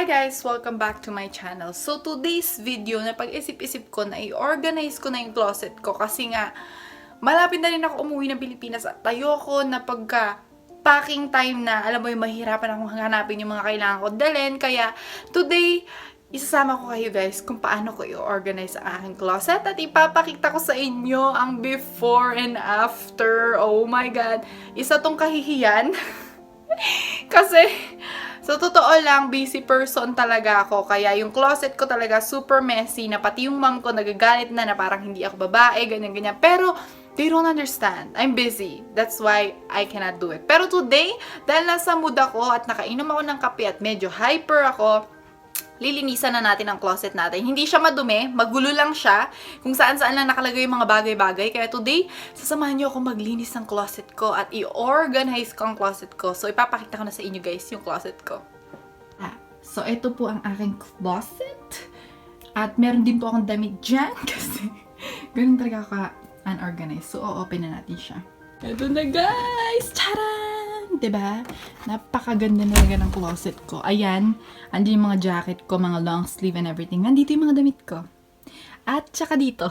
guys! Welcome back to my channel. So today's video, napag-isip-isip ko na i-organize ko na yung closet ko kasi nga malapit na rin ako umuwi ng Pilipinas at ayoko na pagka-packing time na, alam mo yung mahirapan akong hanapin yung mga kailangan ko dalhin. Kaya today, isasama ko kayo guys kung paano ko i-organize ang aking closet at ipapakita ko sa inyo ang before and after. Oh my God! Isa tong kahihiyan. Kasi, sa totoo lang, busy person talaga ako. Kaya yung closet ko talaga super messy na pati yung mom ko nagagalit na parang hindi ako babae, ganyan-ganyan. Pero, they don't understand. I'm busy. That's why I cannot do it. Pero today, dahil nasa mood ako at nakainom ako ng kape at medyo hyper ako, lilinisan na natin ang closet natin. Hindi siya madumi, magulo lang siya, kung saan-saan lang nakalagay yung mga bagay-bagay. Kaya today, sasamahan niyo ako maglinis ng closet ko at i-organize ko ang closet ko. So, ipapakita ko na sa inyo guys yung closet ko. So, ito po ang aking closet. At meron din po akong damit dyan kasi ganun talaga ako unorganized. So, o-open na natin siya. Ito na guys! Charan! Diba? Napakaganda na talaga ng closet ko. Ayan, andyan yung mga jacket ko, mga long sleeve and everything. Nandito yung mga damit ko. At saka dito,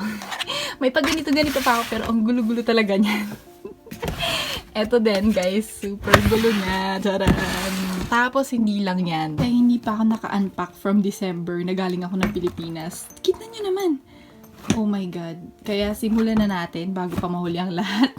may pag ganito-ganito pa ako pero ang gulo-gulo talaga niyan. Eto din guys, super gulo niya. Charan! Tapos hindi lang yan. Kaya hindi pa ako naka-unpack from December na galing ako ng Pilipinas. Kita nyo naman. Oh my God. Kaya simulan na natin bago pa mahuli ang lahat.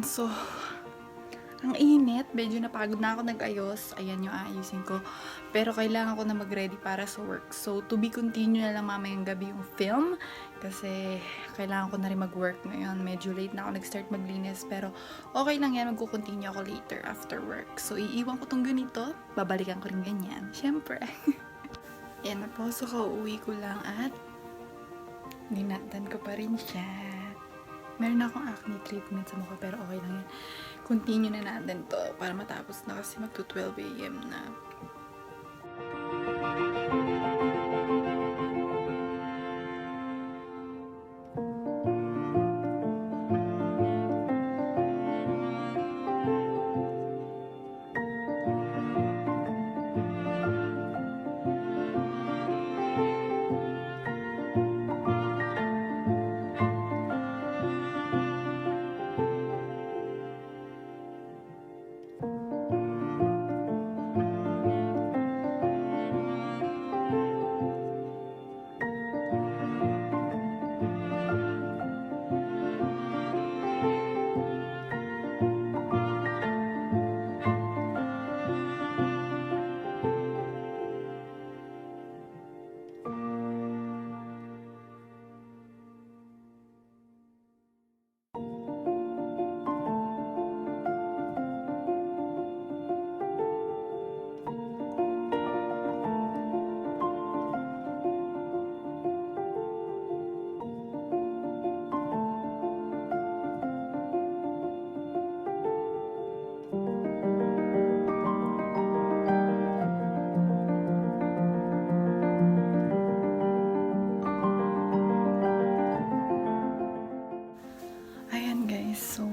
So, ang init. Medyo napagod na ako nag-ayos. Ayan yung aayusin ko. Pero kailangan ko na mag-ready para sa work. So, to be continue na lang mamayang gabi yung film. Kasi, kailangan ko na rin mag-work ngayon. Medyo late na ako nag-start maglinis. Pero, okay lang yan. Magkukontinue ako later after work. So, iiwan ko tong ganito. Babalikan ko rin ganyan. Siyempre. Yan na po. So, kauwi ko lang at dinatan ko pa rin siya. Meron akong acne treatment sa mukha pero okay lang yan. Continue na natin to para matapos na kasi magto 12 AM na.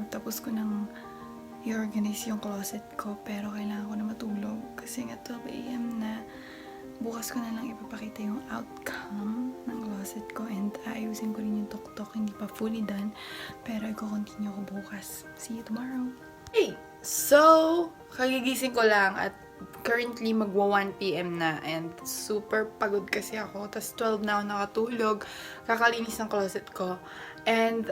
Tapos ko nang i-organize yung closet ko, pero kailangan ko na matulog kasi nga 12 AM na. Bukas ko na lang ipapakita yung outcome. ng closet ko and ayusin ko rin yung tuktok. Hindi pa fully done, pero i-continue ko bukas. See you tomorrow. Hey! So, kagigising ko lang at currently magwa 1 PM na and super pagod kasi ako. Tapos 12 na ako nakatulog. Kakalinis ng closet ko. And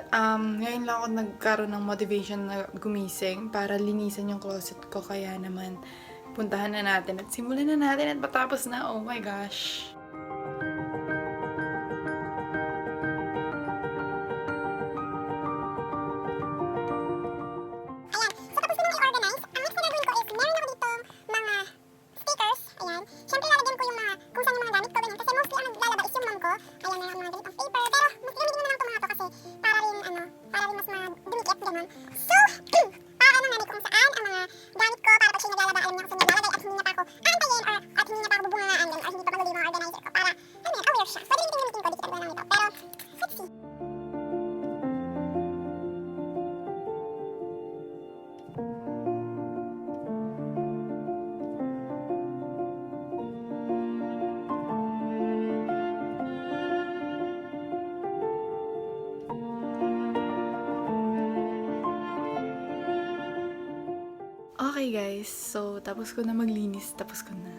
ngayon lang ako nagkaroon ng motivation na gumising para linisan yung closet ko. Kaya naman, puntahan na natin at simulan na natin at matapos na. Oh my gosh! Okay guys, so tapos ko na maglinis, tapos ko na.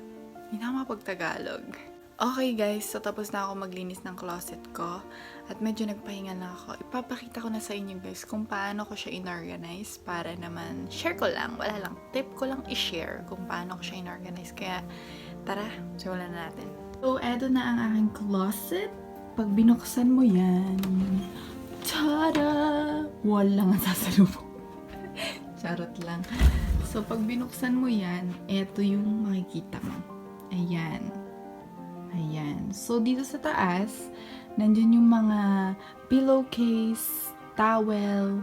Hindi na mapag-Tagalog. Okay guys, so tapos na ako maglinis ng closet ko at medyo nagpahinga na ako. Ipapakita ko na sa inyo guys kung paano ko siya inorganize para naman share ko lang, wala lang, tip ko lang i-share kung paano ko siya inorganize. Kaya tara, simulan na natin. So eto na ang aking closet. Pag binuksan mo yan, tada! Wall lang ang sasalubong. Charot lang. So, pag binuksan mo yan, eto yung makikita mo. Ayan. Ayan. So, dito sa taas, nandyan yung mga pillowcase, towel,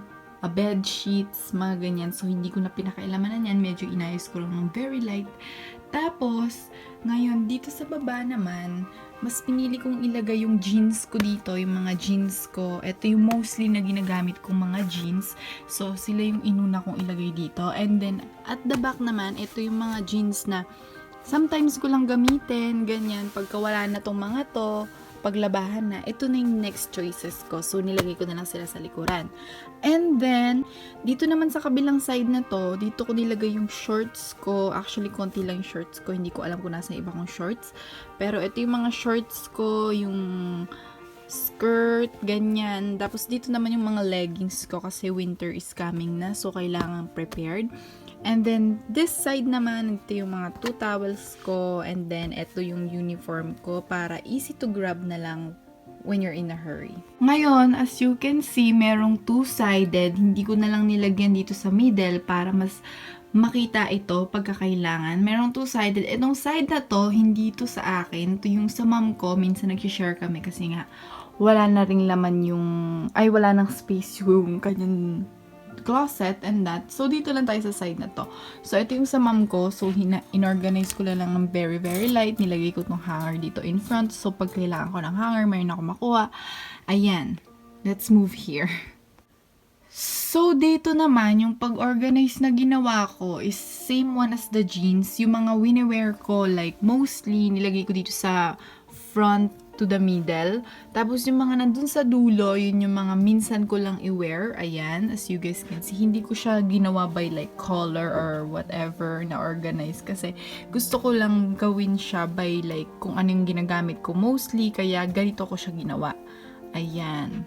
bed sheets, mga ganyan. So, hindi ko na pinakailamanan yan. Medyo inayos ko lang ng very light. Tapos, ngayon, dito sa baba naman, mas pinili kong ilagay yung jeans ko dito, yung mga jeans ko. Ito yung mostly na ginagamit kong mga jeans. So, sila yung inuna kong ilagay dito. And then, at the back naman, ito yung mga jeans na sometimes ko lang gamitin, ganyan. Pagka wala na tong mga to, paglabahan na, ito na yung next choices ko. So, nilagay ko na lang sila sa likuran. And then, dito naman sa kabilang side na to, dito ko nilagay yung shorts ko. Actually, konti lang yung shorts ko. Hindi ko alam kung nasa iba kong shorts. Pero ito yung mga shorts ko, yung skirt, ganyan. Tapos, dito naman yung mga leggings ko kasi winter is coming na. So, kailangan prepared. And then, this side naman, ito yung mga 2 towels ko. And then, ito yung uniform ko para easy to grab na lang when you're in a hurry. Ngayon, as you can see, merong 2-sided. Hindi ko na lang nilagyan dito sa middle para mas makita ito pagkakailangan. Merong 2-sided. Itong side na to, hindi to sa akin. Ito yung sa mom ko. Minsan nag-share kami kasi nga wala na ring laman yung... Ay, wala nang space yung kanyang closet and that. So, dito lang tayo sa side na to. So, ito yung sa mom ko. So, inorganize ko lang ng very, very light. Nilagay ko tong hanger dito in front. So, pag kailangan ko ng hanger, mayroon ako makuha. Ayan. Let's move here. So, dito naman, yung pag-organize na ginawa ko is same one as the jeans. Yung mga winiwear ko, like, mostly, nilagay ko dito sa front to the middle. Tapos yung mga nandun sa dulo, yun yung mga minsan ko lang i-wear. Ayan, as you guys can see. Hindi ko siya ginawa by like color or whatever na organize. Kasi gusto ko lang gawin siya by like kung ano yung ginagamit ko mostly. Kaya ganito ko siya ginawa. Ayan.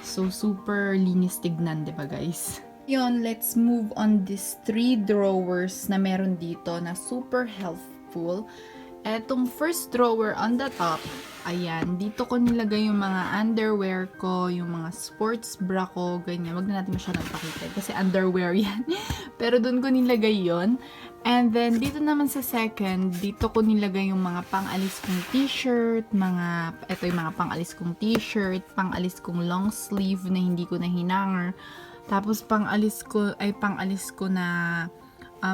So, super linis tignan, diba guys? Yun, let's move on these 3 drawers na meron dito na super helpful. Etong first drawer on the top, ayan, dito ko nilagay yung mga underwear ko, yung mga sports bra ko, ganyan. Wag na natin masyadong pakita kasi underwear yan. Pero doon ko nilagay yon. And then, dito naman sa second, dito ko nilagay yung mga pang-alis kong t-shirt, ito yung mga pang-alis kong t-shirt, pang-alis kong long sleeve na hindi ko na hinanger. Tapos, pang-alis ko na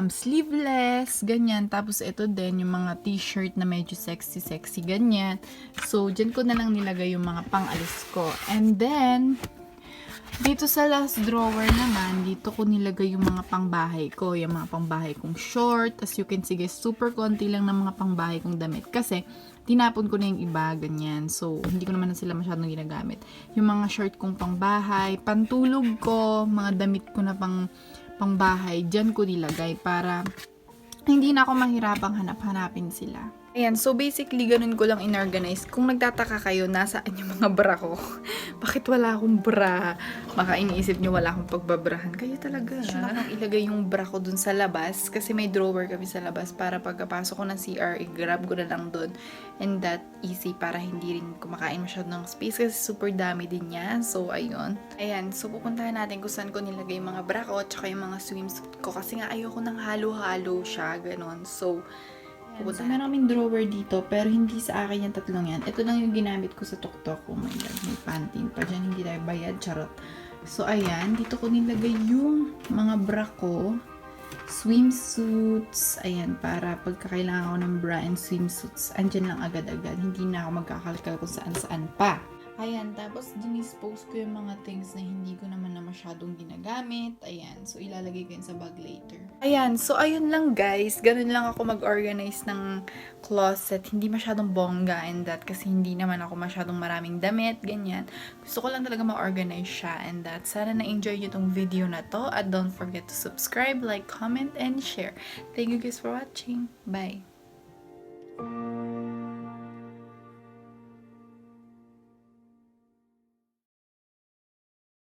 sleeveless, ganyan. Tapos, ito din, yung mga t-shirt na medyo sexy, ganyan. So, dyan ko na lang nilagay yung mga pang-alis ko. And then, Dito sa last drawer naman, dito ko nilagay yung mga pangbahay ko. Yung mga pangbahay kong short. As you can see guys, super konti lang ng mga pangbahay kong damit. Kasi, tinapon ko na yung iba, ganyan. So, hindi ko naman na sila masyadong ginagamit. Yung mga short kong pangbahay, pantulog ko, mga damit ko na pangbahay, dyan ko nilagay para hindi na ako mahirapang hanap-hanapin sila. Ayan, so basically, ganun ko lang inorganize. Kung nagtataka kayo, nasaan yung mga bra ko? Bakit wala akong bra? Baka iniisip nyo wala akong pagbabrahan. Kaya talaga. Gusto na akong ilagay yung bra ko dun sa labas. Kasi may drawer kami sa labas para pagkapasok ko ng CR, i-grab ko na lang dun. And that easy para hindi rin kumakain masyado ng space kasi super dami din yan. So, ayun. Ayan, so pupuntahan natin kung saan ko nilagay yung mga bra ko at saka yung mga swimsuit ko. Kasi nga ayoko nang halo-halo siya, ganon. So, so, meron kaming drawer dito, pero hindi sa akin yung tatlong yan. Ito lang yung ginamit ko sa tuktok. Oh my God, may Pantene pa dyan. Hindi tayo bayad, charot. So, ayan. Dito ko nilagay yung mga bra ko. Swimsuits. Ayan, para pagkakailangan ko ng bra and swimsuits, andyan lang agad-agad. Hindi na ako magkakalkal kung saan-saan pa. Ayan, tapos dinispose ko yung mga things na hindi ko naman na masyadong ginagamit. Ayan, so ilalagay ko yun sa bag later. Ayan, so ayun lang guys. Ganun lang ako mag-organize ng closet. Hindi masyadong bongga and that kasi hindi naman ako masyadong maraming damit, ganyan. Gusto ko lang talaga ma-organize siya and that. Sana na-enjoy nyo tong video na to at don't forget to subscribe, like, comment, and share. Thank you guys for watching. Bye!